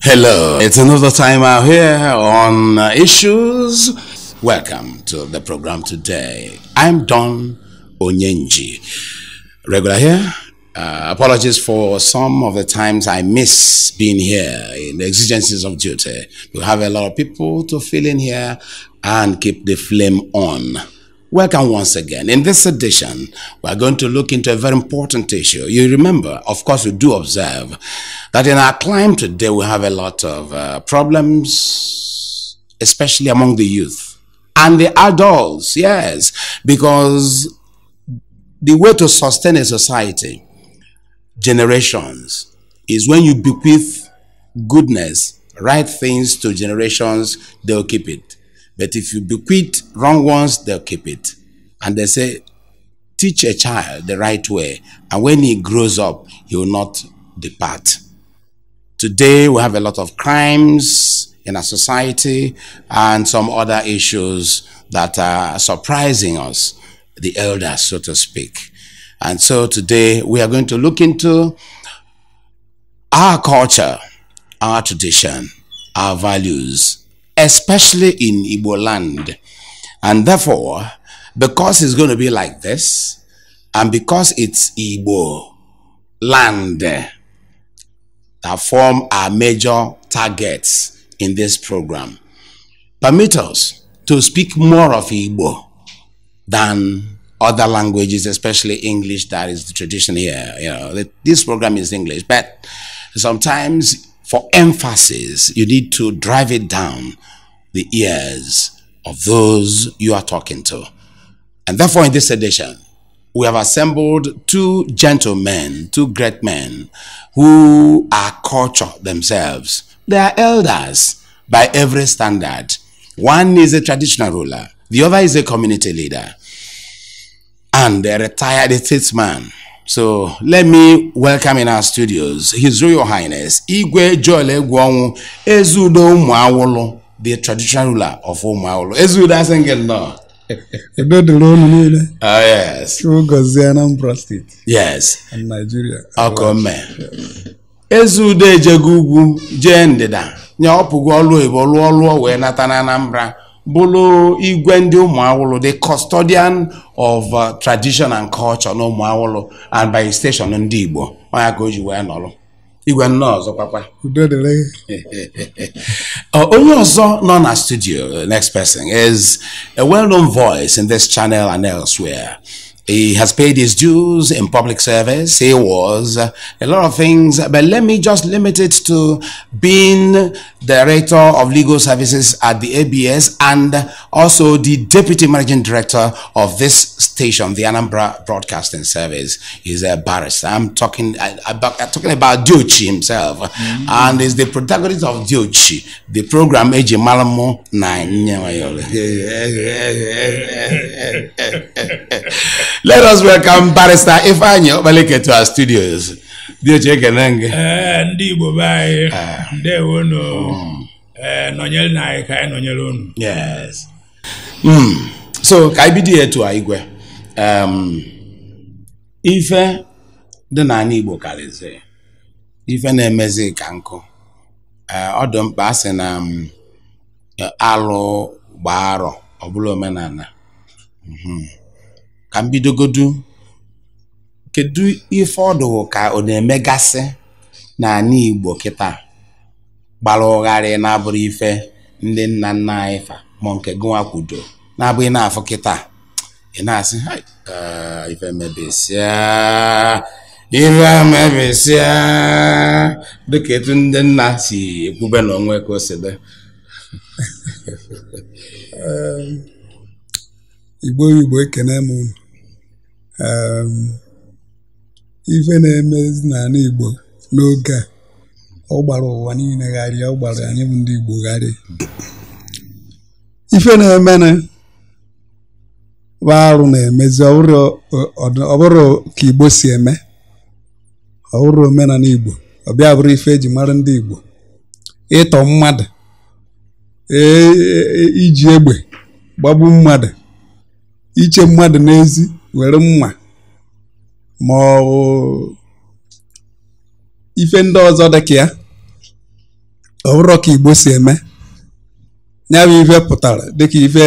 Hello, it's another time out here on Issues. Welcome to the program today. I'm Don Onyenji. Regular here. Apologies for some of the times I miss being here in the exigencies of duty. We have a lot of people to fill in here and keep the flame on. Welcome once again. In this edition, we're going to look into a very important issue. You remember, of course, you do observe that in our climate today, we have a lot of problems, especially among the youth and the adults, yes, because the way to sustain a society, generations, is when you bequeath goodness, right things to generations, they'll keep it. But if you bequeath wrong ones, they'll keep it. And they say, teach a child the right way, and when he grows up, he will not depart. Today, we have a lot of crimes in our society and some other issues that are surprising us, the elders, so to speak. And so today, we are going to look into our culture, our tradition, our values, especially in Igbo land. And therefore, because it's going to be like this, and because it's Igbo land that form our major targets in this program, permit us to speak more of Igbo than other languages, especially English. That is the tradition here. You know, this program is English, but sometimes for emphasis, you need to drive it down the ears of those you are talking to. And therefore, in this edition, we have assembled two gentlemen, two great men, who are culture themselves. They are elders by every standard. One is a traditional ruler, the other is a community leader, and a retired statesman. So let me welcome in our studios His Royal Highness Igwe Joel Egwonwu Ezudo Umuawulu, the traditional ruler of Umuawulu. Ezudo asengel no. Yes. True Anambra State. Yes. And Nigeria. Okay. Ezudo ejegugwu je ndida. Nya opugo olu Igbo olu we nata na Anambra. Bulu Igwe ndi Umuawulu, the custodian of tradition and culture no Umuawulu, and by station ndi Igbo. Oya goji we nolo. Igwe nno ọzọ papa. Onye ọzọ nọ na studio, next person, is a well-known voice in this channel and elsewhere. He has paid his dues in public service. He was a lot of things, but let me just limit it to being Director of Legal Services at the ABS and also the Deputy Managing Director of this station, the Anambra Broadcasting Service. He's a barrister. I'm talking about Diochi himself, and is the protagonist of Diochi, the program Eji Malamo 9. Let us welcome Barrister Ifeanyi Obaleke to our studios. Diochi ekenenge. Ndi Igbo bai. Ndewo no. Nonyel na kai nonyel onu. Yes. So ka ibidi etu Igwe. Ife dị na Igbo kalize. Ife na-emezi ka nkụ. Ọdụ mkpa asị na alụ gbaro ọbụla omenala. Ka mbidogodu kedu ife ọdụ ka ọ na-emegasị na anyị Igbo kịta gbara ụgharị na-abụrụ ife ndị nna nna anyị fa ma nke gụnwa kwudo na-abụghị na-afụ kịta ị na-asị ife mebesịa dịka etu ndị nna si ekwube n'onwe ka o si dị. Igbo ekene m. Ife na-emezi n'ala Igbo n'oge a ọ gbara ụwa niile gharịa, ọ gbara anyị bụ ndị Igbo gharịa. Ife na-emene bụ arụ na-emezi, ọ bụrụ ka Igbo si eme, ọ bụrụ omenala Igbo, ọ bịa bụrụ ife eji mara ndị Igbo. Ịtọ mmadụ, iji egbe gbagbu mmadụ, iche mmadụ n'ezi were mma, ma ọ ife ndị ọzọ dị ka ya ọ bụrụ ka Igbo si eme ya bụ ife pụtara dịka ife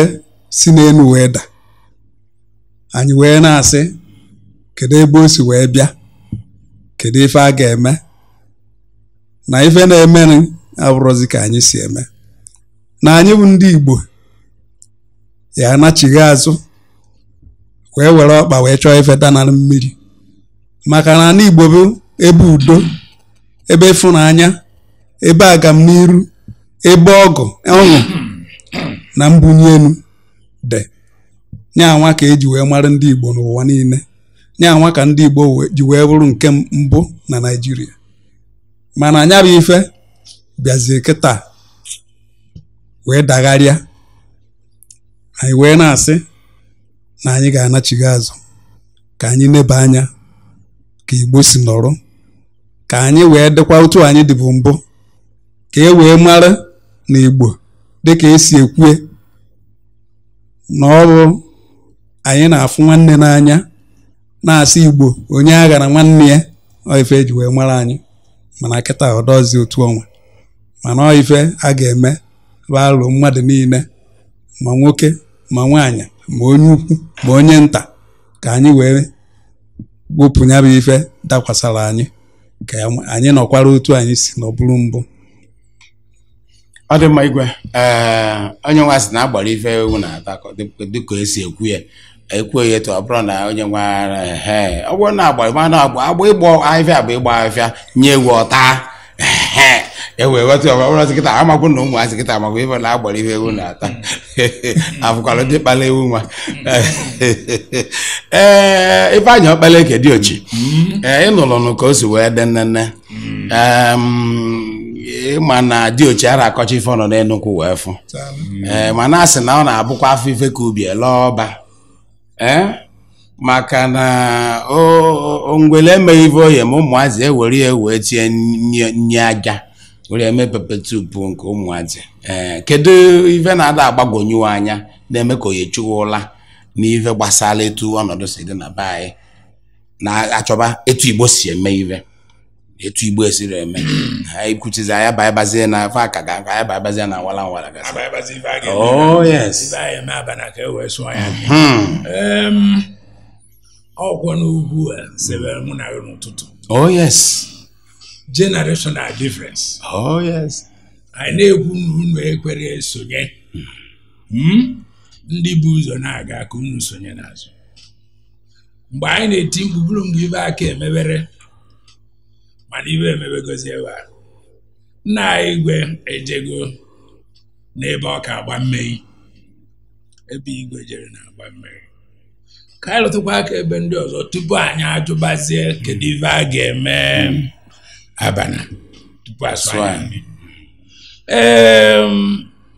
si n'elu wee da anyị wee na-asị kedu ebe o si wee bịa kedu ife a ga-eme na ife na-emeri abụrụzi ka anyị si eme na anyị bụ ndị Igbo ya anachighị azụ wee were ọkpa wee chọọ ife danara mmiri maka na ndị Igbo bụ ebe udo ebe ịfụnanya ebe agamniru ebe ọgụ ọṅụ na mbunye elu dị nyanwa ka eji wee mara ndị Igbo n'ụwa niile nyanwa ka ndị Igbo ji wee bụrụ nke mbụ na Naịjirịa mana anya bụ ife bịazie kịta wee dagharịa anyị wee na-asị na anyị ga-anachighị azụ ka anyị neba anya ka Igbo si nọrọ ka anyị wee dịkwa otu anyị dịbụ mbụ ka e wee mara na Igbo dịka esi ekwue na ọ bụ anyị na-afụ nwanne n'anya na-asị Igbo onye agha na nwanne ya ọ ife eji wee mara anyị mana kịta ọdọzi otu ọnwa mana ọ ife a ga-eme bụ alụ mmadụ niile ma nwoke ma nwaanyị ma onye ukwu ma onye nta ka anyị wee wepụ ya bụ ife dakwasara anyị ka anyị nọkwara otu anyị si n'ọbụrụ mbụ. Ọ dị mma Igwe onye nwa sị na agbara ife ewu na-ata dịka esi ekwu ya ekwu ya etu ọ bụrụ na onye nwa ọ bụrụ na agbara mana agba ịgba ahịfịa bụ ịgba ahịfịa nye ewu ọta ewe ghọta ọbụrụ kịta amakwu na ụmụazị kịta amakwu ife na agbara ife ewu na-ata afụkwara ndị kpala ewu nwa ife anya ọkpala eke dị ochi ịnụlụnụ ka o si wee dị nnenne ma na dị ochi ara akọcha ife ọnọ n'enukwu wee fụ mana asị na ọ na-abụkwa afọ ife ka ubi ele ọba maka na ngwele emeghị ife oye ma ụmụazị ewere ya wee tie nye aja were eme pepetupu nke ụmụazị kedu ife na-ada agbagonyuwe anya na-eme ka oye chụwa ụla n'ife gbasara etu ọnọdụ si dị na be anyị na-achọba etu Igbo si eme ife etu Igbo esiri eme anyị kwuchizi anya baịbazie na afa aka ga anya baịbazie na nwala nwala gasị oh yes ọkwọ n'ugwu sebere mụ na gị n'ụtụtụ oh yes generational difference oh yes anyị na-ekwu na unu ekwere esonye ndị bụ ụzọ na-aga ka unu sonye n'azụ mgbe anyị na-eti mkpu bụrụ mgbe ibe aka emebere mana ibe emebegozi ebe a nna anyị Igwe ejego n'ebe ọ ka agba mmeri ebe Igwe jere na-agba mmeri ka anyị lụtụkwa aka ebe ndị ọzọ tupu anyị ajụbazie kedu ife a ga-eme abana tupu asụ anyị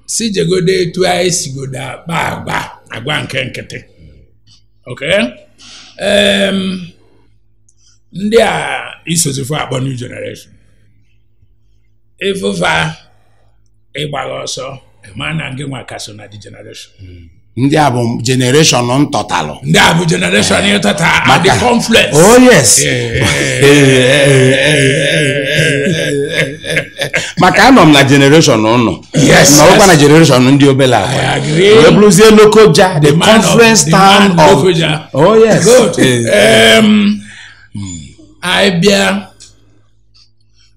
si jegodo etu anyị sigodo akpa agwa nke nkịtị okay ndị a isozifu akpọ new generation ịfụfa ịgbagha ọsọ ma na nke nwa ka so na the generation ndị a bụ generation ntọtalụ ndị a bụ generation ịtọta at the confluence oh yes maka anọ m na generation ụnụ nọrọkwa na generation ndị obele akwa wee bụrụzie Lokoja the conference town of oh yes anyị bịa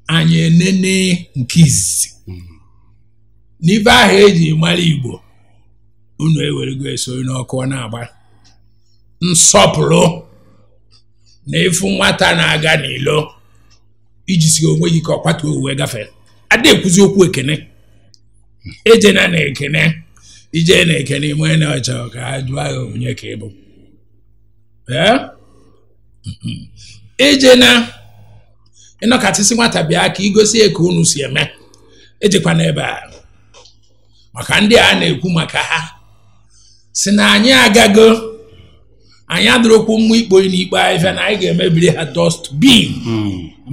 anyị enene nke izizi n'ife ahụ eji mara Igbo unu ewerego eso n'ọkụ ọ na-agba nsọpụrụ na ịfụ nwata na-aga n'ilo iji si onwe gị ka ọ kwatuo uwe gafee ada ekwuzi okwu ekene ejena na ekene ije na ekene ime na ọchọ ka ha jụọ agha onye ka ịbụ ejena ịnọkatịsị nwata bịa ka igosi ya ka unu si eme ejekwa n'ebe a maka ndị a na-ekwu maka ha si na anyị agago anyị adịrọkwu mmụ ikpo n'ikpe ahịfịa na anyị ga-emebiri ha dust bin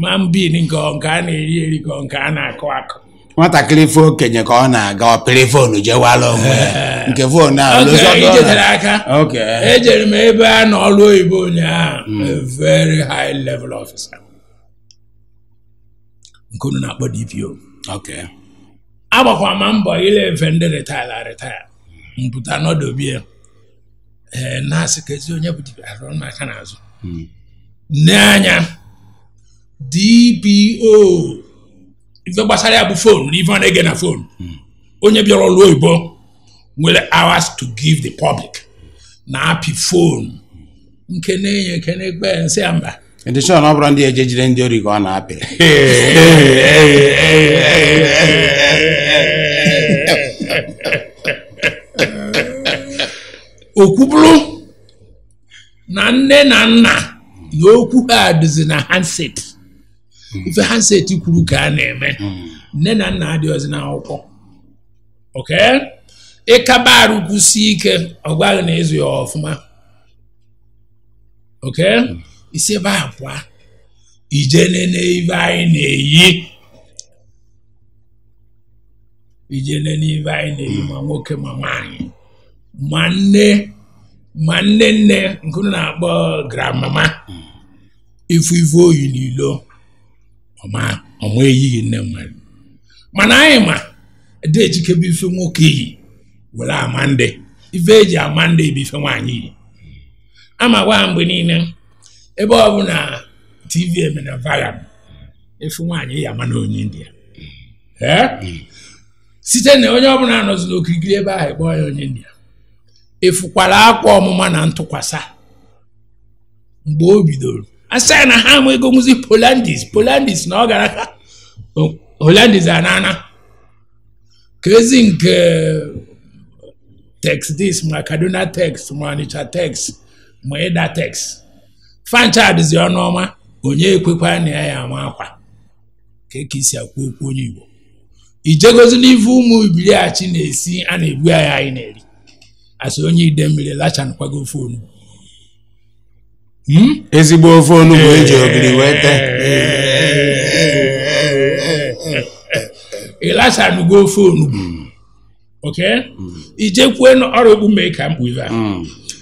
ma bin nke a na-eri eri ka nke a na-akụ akụ nwatakịrị fo okenye ka ọ na-aga ọpịrị fonu jewala onwe nke fonu ahụ ijetere aka ejere m ebe a n'ọrụ oyibo ụnyaahụ a very high level officer nke unu na-akpọ DPO agbakwa ma mbọ ile efe ndị retire mpụta n'ọdụ bie na-asị ka ezi onye bụ dibịa arụ n'aka n'azụ n'anya DPO ife gbasara ya bụ fonu n'ife ọ na-ege na fonu onye bịara ọrụ oyibo nwere hours to give the public na apị fonu nke na-enye nke na-ekpe nsị ya mba edishọn ọ bụrụ ndị ejejire ndị ori ka ọ na-apịrị okwuburu na nne na nna na okwu ha adịzi na handset ife handset kwuru ka a na-eme nne na nna adịghịzi n'akwụkwọ okay ịkaba arụ kwụsị ike ọgwaghị na ịzụ ya ọfụma okay isi ebe a pụa ije nene ife anyị na-eyi ma nwoke ma nwaanyị ma nne nkunu na-akpọ grandmama ifu oyi n'ilo ọma eyighị nne mmadụ mana anyị ma dị ejikebe ife nwoke yi were amande ife eji amande bụ ife nwaanyị yi ama gwa mgbe niile ebe ọ bụ na TV emena varam ife nwaanyị ya ama na onye India site na onye ọbụla anọzi n'okirikiri ebe ahụ kpọọ ya onye India efukwara akwa ọmụma na ntụkwasa mgbe o bidoro asị na ha ama ego muzi Polandis na ọ gara ka Hollandis anana ka ezi nke text this ma Kaduna text ma Onitsha text ma Eda text fancha adịzi ọnụọma onye ekwekwa na ya ama akwa ka isi akwu okwu onye Igbo ijegozi n'ife ụmụ ibiliachi na-esi a na-ebu ya anyị na-eri asị onye ide mmiri lachanụkwago ofe onugbu ezigbo ofe onugbu eji ogiri wete ịlachanụgo ofe onugbu okay ijekwue ọrụ okpu mee ka mkpu ife a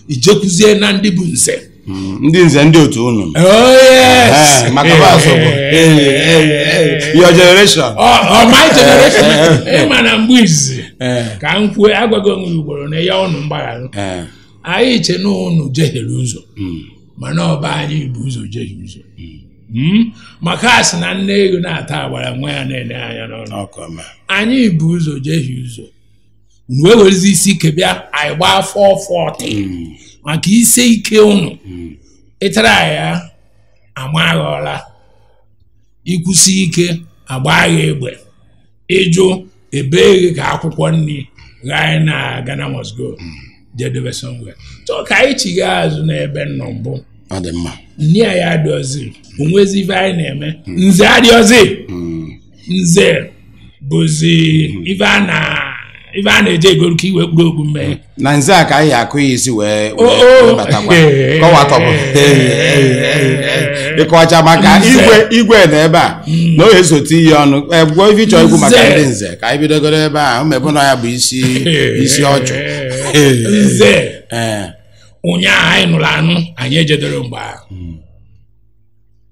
ijekwuzie na ndị bụ nze ndị nze ndị otu unu maka basogbo your generation my generation ịma na mgbe izizi ka m kwue agwago onwe ugboro na ya ọnụ mgbagharụ anyị che na ụnụ jehiere ụzọ mana ọba anyị bụ ụzọ jehie ụzọ maka asị na nne ego na-ata agbara nwa ya na-ene anya n'ọnụ anyị bụ ụzọ jehie ụzọ unu ewerezi isi ike bịa anyị gbaa 440 maka ise ike unu ịtara ya amaghọla ikwusi ike agbagha egbe ịjụ ebe ka akwụkwọ nri gaa na Ghana must go jedebe somewhere so ka anyị chigha azụ n'ebe nnọ mbụ nne ya adịọzi onwezi ife anyị na-eme nze adịọzi nze bụzi ife a na-eje egolu ka iwe kpuru okpu mmehie na nze a ka anyị akụ ya isi wee batakwa kọwatọbụ ịkọwacha maka igwe na ebe a na o esote ihe ọnụ gbuo ife ịchọ ikwu maka ndị nze ka anyị bidogoro ebe a mebụ na ya bụ isi ọchụ nze ụnyaahụ anyị nụrụ anụ anyị ejedoro mgbe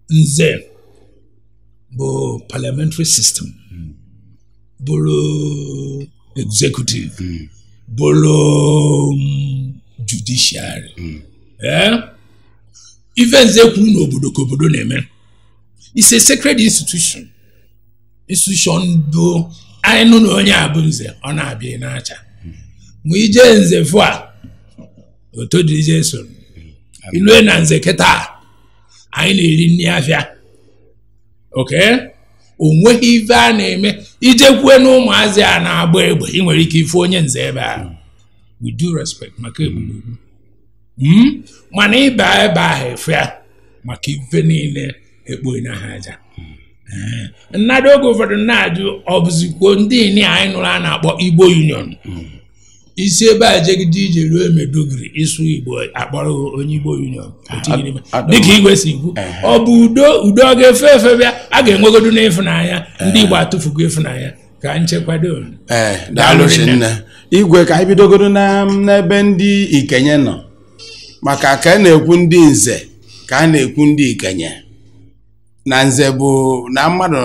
nze bụ parliamentary system bụrụ executive bụrụ judiciary ife nze kwuru n'obodo ka obodo na-eme it's a sacred institution bụ anyị nụ na onye abụ nze ọ na-abịa n'acha ma ije nze fụ a oto dị ije so ilue na nze kịta anyị na-eri nri afịa okay onweghị ife a na-eme ijekwue na ụmụazị a na-agba egbe ị nwere ike ife onye nze ebe ahụ with due respect maka egbugburu mana ịba ebe ahụ efe ya maka ife niile ekpo na ha aja nnadụ oge ụfọdụ na-ajụ ọ bụzikwo ndị ini anyị nụrụ a na-akpọ Igbo Union isi ebe a jegide ije ruo Meduguri ịsụ Igbo akpọrọ onye Igbo Union dịka igwe si ikwu ọ bụ udo ọ ga-efe efe bịa a ga-enwegodo n'ịfụnanya ndị Igbo atụfugo ịfụnanya ka nchekwado daalụ nne igwe ka anyị bidogoro n'ebe ndị Ikenye nọ maka ka a na-ekwu ndị nze ka a na-ekwu ndị Ikenye na nze bụ na mmadụ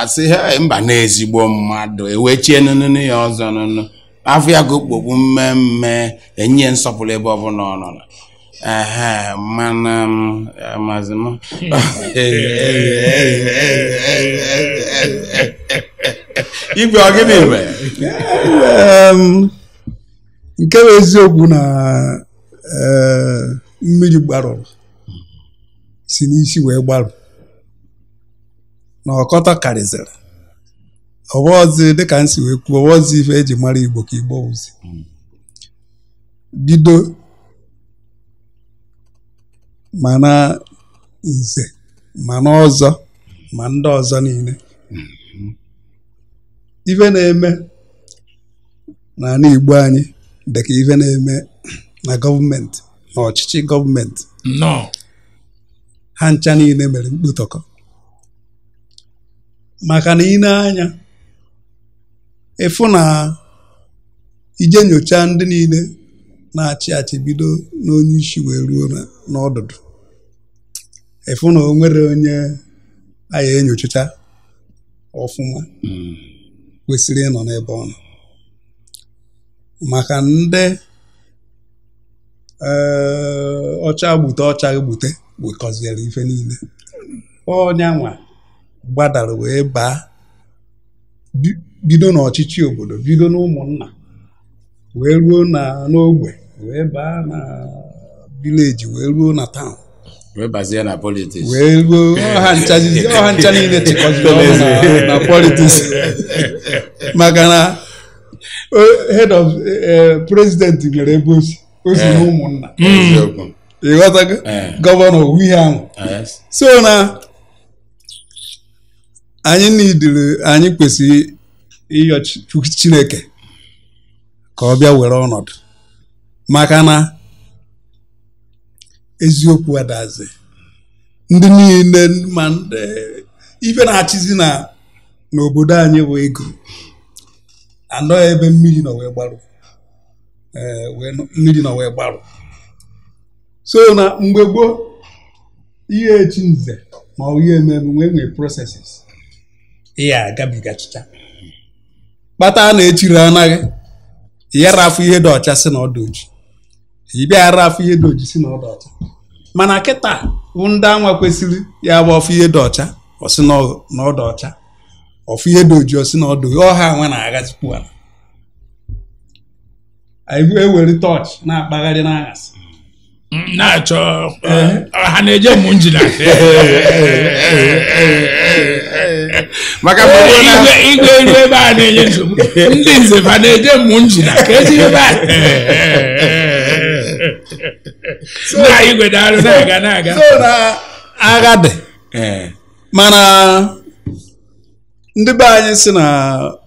asị mba na ezigbo mmadụ ewechie nụnụ ya ọzọ nụnụ afọ ya ka okpokpu mmemme enye nsọpụrụ ebe ọbụla ọ nọ mana mazị m igwe ọgịnị mere nke bụ eziokwu na mmiri gbarụrụ si n'isi wee gbarụ na ọkọtọ karịzịrị ọwọzi dịka m si wee kwuo ọwọzi ife eji mara Igbo ka Igbo ozi bido mana nze mana ọzọ ma ndị ọzọ niile ife na-eme n'ala Igbo anyị dịka ife na-eme na gọọmenti na ọchịchị gọọmenti ha ncha niile mere mkpụtọkọ maka na ị na-anya ịfụ na ije nyocha ndị niile na-achị achị bido n'onye isi wee ruo n'ọdụdụ ịfụ na o nwere onye anyị enyochacha ọfụma kwesịrị ịnọ n'ebe ọ nọ maka ndị ọcha gbute wekọziere ife niile onye nwa gbadara wee baa bido n'ọchịchị obodo bido n'ụmụnna wee ruo n'ogbe wee baa na vileji wee ruo na taụn wee bazie na politiks wee ruo ọha ncha niile chịkọziri na politiks maka na head of president nwere ebe o si n'ụmụnna ịghọtago gọvanọ ihe ahụ so na anyị kwesịrị ịyọ Chineke ka ọ bịa were ọnọdụ maka na eziokwu adazi ndị niile ma ndị ife na-achịzi n'obodo anyị bụ ego anọ ebe mmiri nọ wee gbarụ so na mgbe gboo ihe echi nze ma ọ ihe ememe nwee processes ihe agabigachicha kpata na-echiri anaghị ya rafụ ihe dị ọcha si na ọdụ oji ịbịa rafụ ihe dị oji si na ọdụ ọcha mana kịta bụ ndị anwa kwesịrị ya bụ ọfụ ihe dị ọcha ọsị na ọdụ ọcha ọfụ ihe dị oji ọsị na ọdụ ọha anwa na-agazikwu ala anyị ewere tọọchị na-akpagharị n'aghasị na-achọ ha na-eje mụ njina maka igwe elu ebe a na-enye nsogbu ndị nze fa na-eje mụ njina ka ezi ebe a na igwe daalụ na-aga so na agha dị mana ndị be anyị si na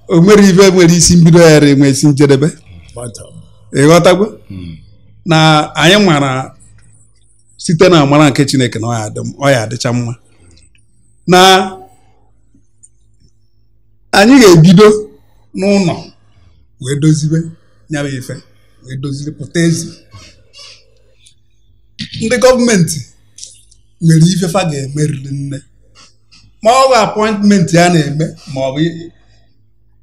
o nwere ife nwere isi mbido ya enwe isi njedebe ịghọtagwo na anyị mara site na amara nke Chineke na ọ ya adịcha mma na anyị ga-ebido n'ụlọ wee dozibe nyaba ife wee doziri pụta ezi ndị gọọmenti nwere ife fa ga-emeriri nne ma ọ bụ apọịntmentị ya na-eme ma ọ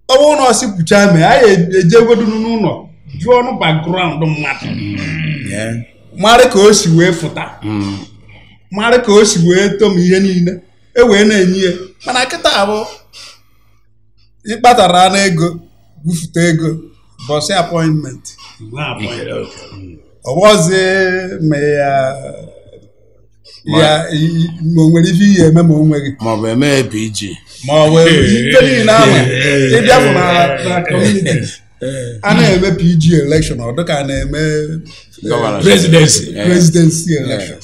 bụrụ na ọ si kwucha mee anyị ejegodu n'ụlọ jụọ ọnụ background mmadụ mara ka o si wee fụta mara ka o si wee tom ihe niile e wee na-enye ya mana kịta abụ ịkpatara na ego bufute ego bọsị apọịntment ọwọzi ma o nwere ife ihe eme ma o nweghị maọbụ eme PG ma ọ wee ike niile ahụ ịbịa bụ na kọmuniti a na-eme PG election ọ dịka a na-eme presidency election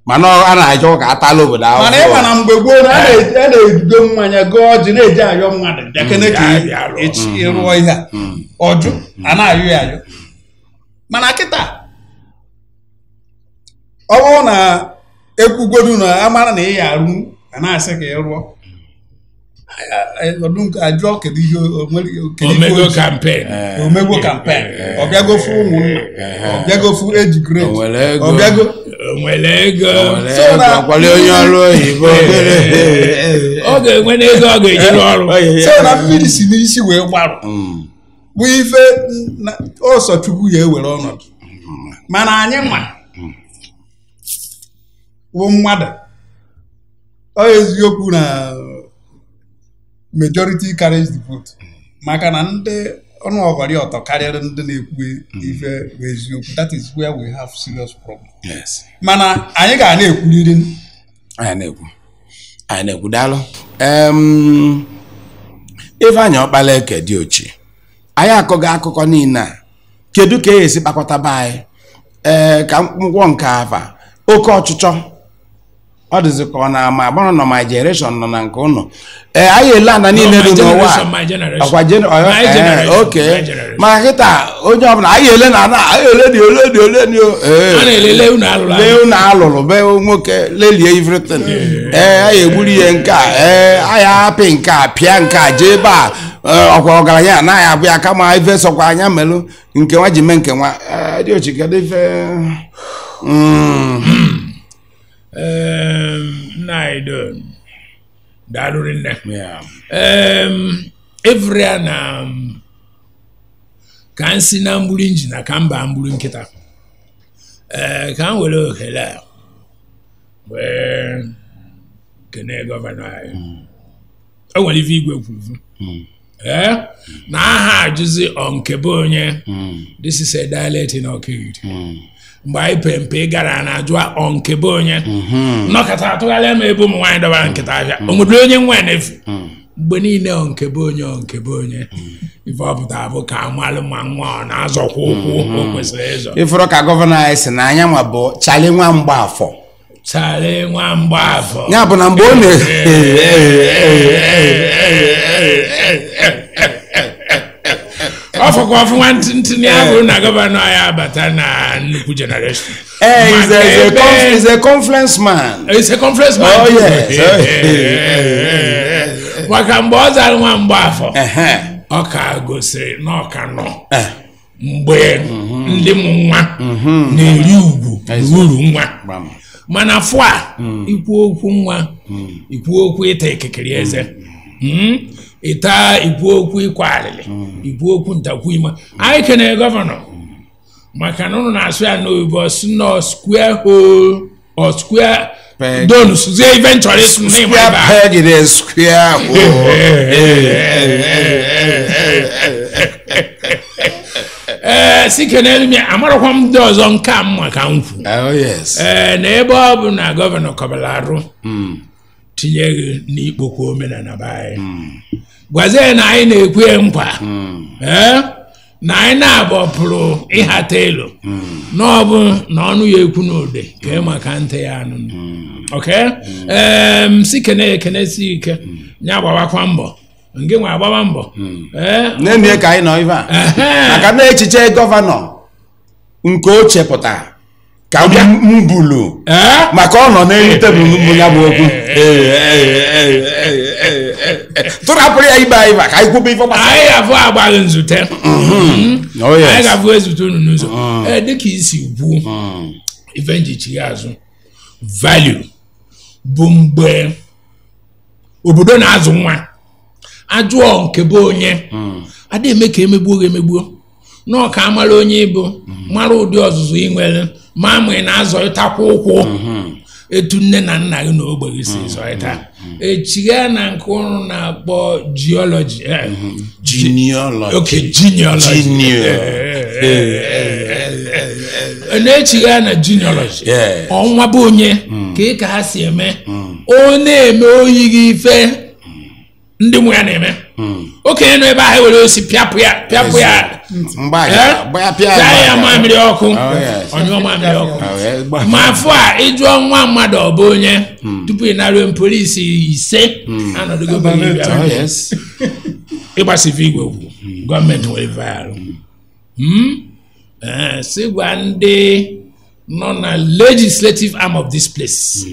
mana a na-achọ ka atala obodo ahụ mana ịma na mgbe gboo na a na-ejido mmanya gụọ ọjị na-eji ayọ mmadụ bịakene ka ịrụọ ihe a ọjụ a na-ayọ ya ayọ mana kịta ọ bụrụ na ekwugodu na amara na ị ya arụ a na-asị ka ị rụọ ajụọ kedu ihe omegwo kampen ọbịagofu ụmụnna ọbịagofu eji grade ọbịago nwere ego kwale onye ọrụ oyibo ọ ga-enwe n'ego ọ ga-ejiri ọrụ so na mmiri si n'isi wee gbarụ bụ ife ọsọ Chukwu ya ewere ọnọdụ mana anyị ma bụ mmadụ ọ eziokwu na majority carries the vote maka na ndị ọnụ ọgọrị ọtọ karịrị ndị na-ekwu ife bụ eziokwu. That is where we have serious problem. Yes. Mana anyị ga na-ekwuliri anyị na-ekwu daalụ Ifeanyị Ọkpala Eke dị ochi anyị akọghị akụkọ niile a kedu ka esi kpakọtaba anyị ka ngwọ nke afa oke ọchịchọ ọ dịzị ka ọ na-ama agbara nọ ma generation nọ na nke ụnọ anyị ele ana niile dị n'ụwa ọkwa oke ma kịta onye ọbụla anyị ele na ana anyị ele dị ole na-elele unu alụrụ be nwoke lelie everything anyị egburu ihe nke a anyị apị nke a pịa nke a jee ebe a ọkwa ọgaranya anaghị abụ ya kama ife sọkwa anya melụ nke nwa ji mee nke nwa dị ochi kedu ife Naido Daruri nne Evria na ka nsi na mgburu injin na ka mba mgburu nkịta ka m were ohere a wee kene gọvanọ anyị o nwere ife igwe kwuru na aha ajụzi ọnkebe onye this is a dialect in Okigiri mgbe anyị pempe gara na ajụa ọnkebe onye nnọkọta atụgharịa ma ebe ụmụ nwaanyị dọbara nkịta ahịa o nwere onye nwa na-efu mgbe niile ọnkebe onye ife ọpụta bụ ka amalụ ma nwa ọ na-azọkwa ụkwụ o kwesịrị ịzọ ifuru ka gọvanọ anyị si na anya nwa bụ Charlie nwa Mgbafọ ya bụ na mgbe ọ ọfọkwa ọfụ nwantịntịnị ya bụrụ na gọvanọ anyị abata na nnukwu generation. He's a conference man. He's a conference man. Oh yes. Maka mgbe ọ zara nwa Mgbafọ ọ ka gosiri na ọ ka nọ mgbe ndị mụ nwa na-eri ugwu uru nwa mana afọ a ikwu okwu nwa ikwu okwu ịta ekekere eze ịta ikwu okwu ịkwa alịlị ikwu okwu ntakwu ima anyị kene gọvanọ maka na ụnụ na-asụ ya n'oyibo sno square hole or square don suzie eventually square peg in a square hole si kenelu mi amarakwa m ndị ọzọ nke a mma ka m kwu na ebe ọ bụ na gọvanọ kọbara arụ tinyeghị n'ikpokwu omenala be anyị gwazie na anyị na-ekwe nkwa na anyị na-abọpụrụ ịhata elu na ọ bụ na ọnụ ya ekwu n'ode ka maka ntị ya anụ si kene si ike nya gbawakwa mbọ nke nwe agbaba mbọ na-eme ka anyị nọ ife a maka na echiche gọvanọ nke o chepụtara ka mbulu maka ọ nọ n'elu tebụl mbụ ya bụ okwu tụrapụrụ ya ibe anyị ka anyị kwube ife gbasara anyị ga-afụ agbaghị nzute anyị ga-afụ ezute unu n'ụzọ dịka isi gwuo ife njichi ya azụ value bụ mgbe obodo na-azụ nwa ajụọ nke bụ onye adị eme ka emegbuo nọ ka amara onye ịbụ mara ụdị ọzụzụ ị nwere ma ị na-azọ ịtakwa ụkwụ etu nne na nna gị na ogbe gị si zọịta echigha na nke ụrụ na-akpọ geology na-echigha na genealogy ọnwa bụ onye ka ha si eme ọ na-eme oyi gị ife ndị mụ ya na-eme okenye nọ ebe ahụ were osi pịapụ ya ya mamịrị ọkụ onye mamịrị ọkụ ma afọ a ịjụọ nwa mmadụ ọ bụ onye tupu ị narịọ polisi ise anọdụgo ịgbasife igwe okwu gọọmenti nwere vaịrụ si gwa ndị nọ na legislative arm of this place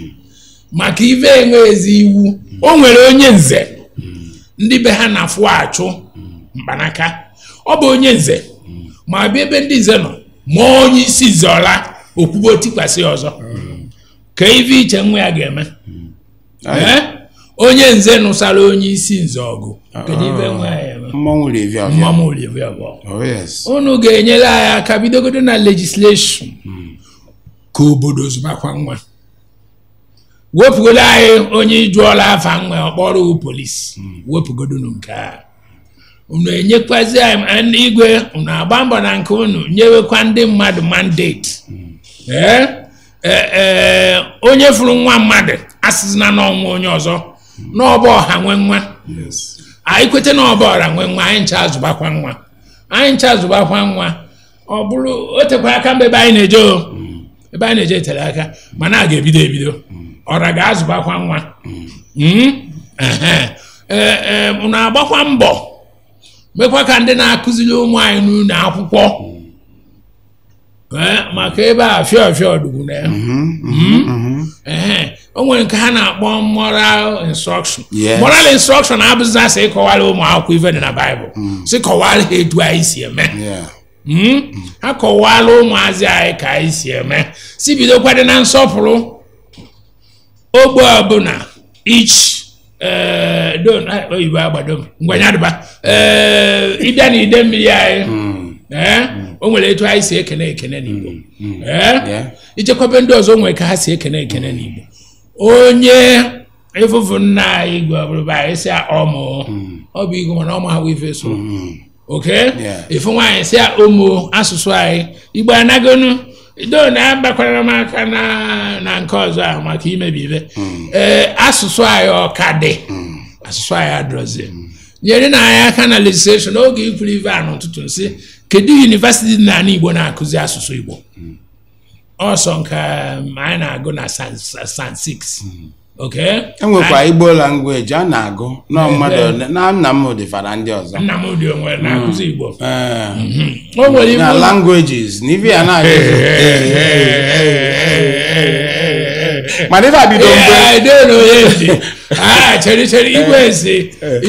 maka ife enwe ezi iwu o nwere onye nze ndị be ha na-afụ achụ mkpanaka ọ bụ onye nze ma bịa ebe ndị nze nọ ma onye isi nze ọla okwubo tikwasị ọzọ ka ife iche nwa ya ga-eme onye nze nụsara onye isi nze ọgụ kedu ife nwa ya eme mmọnwụ review unu ga-enyere anyị aka bidogodo na legislation ka obodo zụbakwa nwa wepụgodo anyị onye ijuọla afa nwa ọkpọrọ polisi wepụgodo nke a unu enyekwazi anyị igwe unu agba mbọ na nke unu nyewekwa ndị mmadụ mandate onye fụrụ nwa mmadụ asịzina n'ọnwa onye ọzọ n'ọba ọha nwe nwa anyị kwete n'ọba ọra nwe nwa anyị ncha azụbakwa nwa ọ bụrụ o tekwara aka mgbe ebe anyị na-eje tere aka mana a ga-ebido ọra ga-azụbakwa nwa unu agbakwa mbọ mekwa ka ndị na-akụziri ụmụ anyị n'ụlọ akwụkwọ maka ebe a fịọ ọdụgwu na ya o nwere nke ha na-akpọ moral instruction moral instruction abụghị asị ịkọwara ụmụ akwụkwọ ife dị na Baịbụl sị kọwara ha etu anyị si eme ha kọwara ụmụazị anyị ka anyị si eme si bidokwa dị na nsọpụrụ ogbe ọbụla oyibo agbado ngwanyadịba ịbịa na ide mmiri anyị o nwere etu anyị si ekene n'Igbo ichekwaba ndị ọzọ nwere ka ha si ekene n'Igbo onye efufu nna anyị Igbo ọbụrụba anyị si ọmụ ọ bụ Igbo mana ọmụ ha ife so oke efu nwaanyị si ụmụ asụsụ anyị Igbo anagonu na-agbakwara m aka na nke ọzọ ahụ maka imebi ibe asụsụ anyị ọka dị asụsụ anyị adọzie nyere na anyị aka na legislation oge ikwuru ife a n'ụtụtụ nsị kedu yunivasiti dị n'ala Igbo na-akụzi asụsụ Igbo ọsọ nke anyị na-agụ na San 6 enwekwa Igbo language a na-agụ na mmadụ na Nnamdị fara ndị ọzọ Nnamdị onwe na-akụzi Igbo na languages na ife ya na-agụ mana ife abido mgbe chere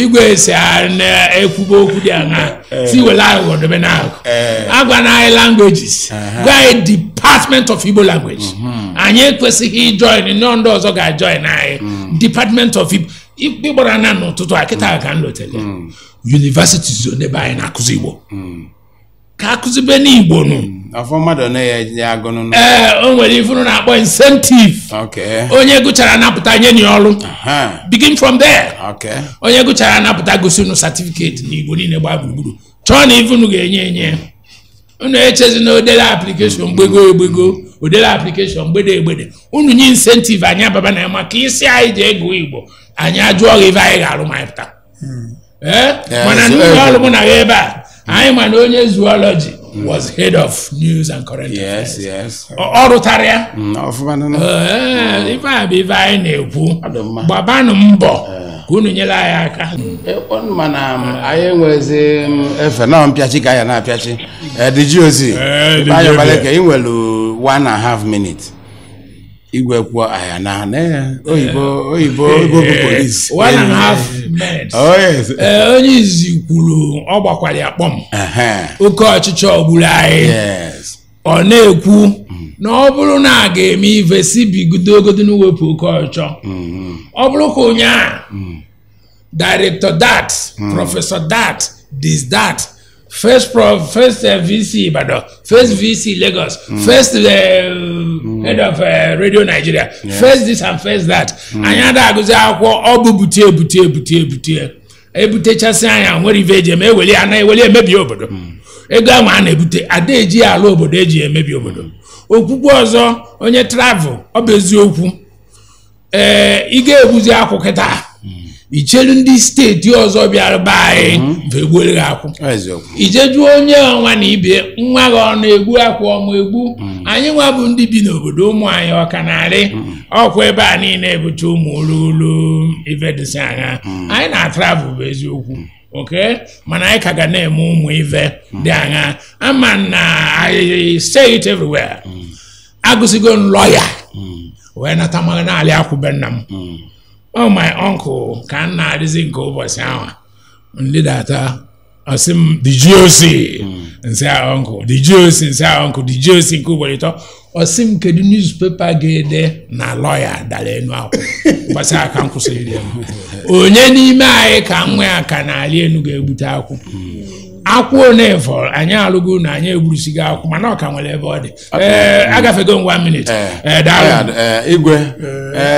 igwe ese na-ekwuba okwu dị aṅa si were aghụghọ dobe n'akụ agwa na anyị languages gwa anyị Department of Igbo Language anyị ekwesịghị ijoin ndị ọzọ ga-ajoin anyị Department of Igbo ịgbara na n'ụtụtụ akịta ka m lotele universities n'ebe anyị na-akụzi Igbo ka akụzibe n'Igbo nụ afọ mmadụ na-ya agụnụ o nwere ifuru na-akpọ incentive onye gụchara napụta nye ni ọrụ begin from there onye gụchara napụta gosi unu certificate n'Igbo niile gbaa gburugburu chọọ na ifunu ga-enye unu echezi na odele application gbego odele application gbede unu nye incentive anyị ababa na maka isi anyị ji ego Igbo anyị ajụọ gị ife anyị ga-arụ ma pụta mana n'ụlọ ọrụ mụ na ya ebe a anyị ma na onye zoology was head of news and current affairs. Ọ rụtara ya ife a bụ ife anyị na-ekwu gbabanụ mbọ ka unu nyere anyị aka mana anyị enwezi efe na mpịachi ka anyị na-apịachi dịji ozi anyị gbalị ka ị nwere 1.5 minutes igwe kwuo aya na oyibo bụ polisi 1.5 minutes onye izi kwuru ọ gbakwara ya kpọm oke ọchịchị ọgburu anyị ọ na-ekwu na ọ bụrụ na a ga-eme ife si bigodogodo n'wepụ oke ọchọ ọ bụrụ ka ụnyaahụ director that professor that this that first VC Ibadan, first VC Lagos, first head of Radio Nigeria, first this and first that. Anyada aguzi akwọ ọbụ butie. Ebutechasị anya nwere ife eji eme eweli emebi obodo. Ego ahụ a na-ebute ada eji ala obodo eji emebi obodo. Okwukwu ọzọ onye travel ọ bụ eziokwu. Ị ga-ebuzi akwụ kịta. Ichelu ndị steeti ọzọ bịara be anyị mgbe akwụ ijeju onye ọnwa na ibe nwa gị ọ na-egbu akwụ ọmụ egbu anyị nwa bụ ndị bi n'obodo ụmụ anyị ọka narị ọkwa ebe a niile ebucha ụmụ olu ife dịsị anya anyị na-atravel bụ eziokwu mana anyị ka ga na-eme ụmụ ife dị anya ama na I say it everywhere agụsigo lọya wee nata mara n'alị akwụbe nna m oh my uncle ka nna adịzi nke ụbọchị ahụ ndị data Osim the GOC and say uncle, the GOC and say uncle, the GOC kubolito. Osim kedu newspaper gede na lawyer dale enu akwụ. Basa aka nkwụsịrị ya. Onye n'ime anyị ka nwe aka na ali enu ga-egbute akwụ. Akwụ na-efọ anyị alụgo na anyị egburusigo akwụ mana ọ ka nwere ebe ọ dị. Agafego 1 minute. Igwe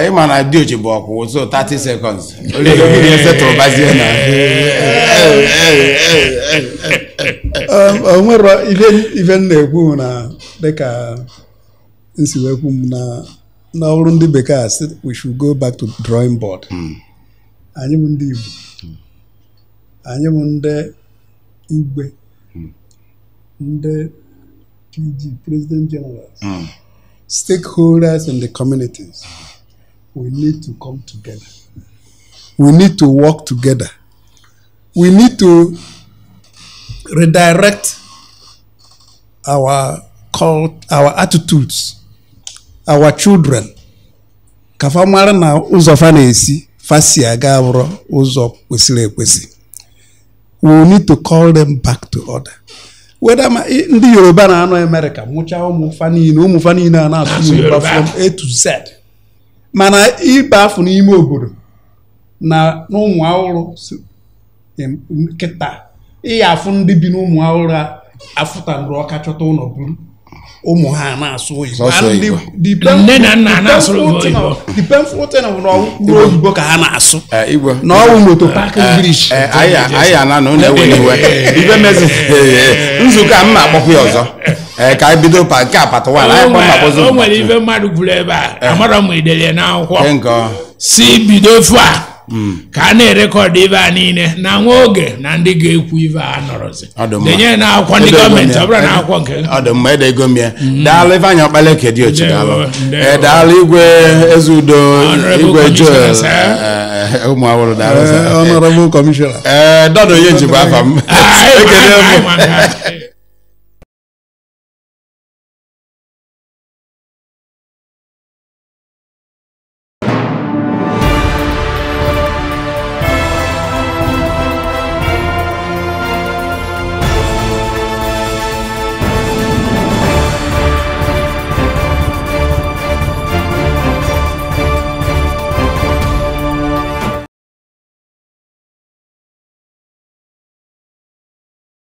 ịma na diochi bụ ọkwụ so 30 seconds. Onye setụrụ bazie na onwere ife na-ekwu na dịka nsiwekwu m na ọrụ ndị bekee asị we should go back to drawing board. Anyị bụ ndị Igbo, anyị bụ ndị Igwe, ndị PG, President Generals, stakeholders in the communities. We need to come together. We need to work together. We need to redirect our attitudes, our children. Kafa mara na ụzọ fa na-esi fasi aga abụrụ ụzọ kwesịrị ekwesị. We need to call them back to order. Whether ndị Yoruba na-anọ America mụcha ụmụ fa niile a na-asụ Yoruba from A to Z. Mana ibe afọ n'ime obodo na ụmụ ahụrụ nkịta ịya afụ ndị bi n'ụmụ ahụrụ afụta ndụ ọka chọta ụlọ buru ụmụ ha na-asụ oyibo. Nne na nna na-asụ oyibo. The painful thing of n'ọrụ oyibo ka ha na-asụ. Na ọwụ moto park English. Anyị ana na ụlọ ewe iwe. Ibe mezi nzukọ a mma akpọkwu ya ọzọ. Ka anyị bido nke apata nwa anyị kpọrọ akpọzọ. O nwere ibe mmadụ kwuru ebe a amara m idele n'akwụkwọ. Si bido ofu a ka a na-erekọdụ ibe a niile na nwa oge na ndị ga-ekwu ibe a nọrọzi. Denye na akwụkwọ ndị gọọmenti ọ bụrụ na akwụkwọ nke ọ dị mma ede ego mie. Daalụ Ifeanyị Ọkpala Kediochi daalụ. Daalụ Igwe Ezeudo Igwe Joel ụmụ awụrụ daalụ. Honorable Commissioner. Dodo onye njikwa afa m. Ekele m.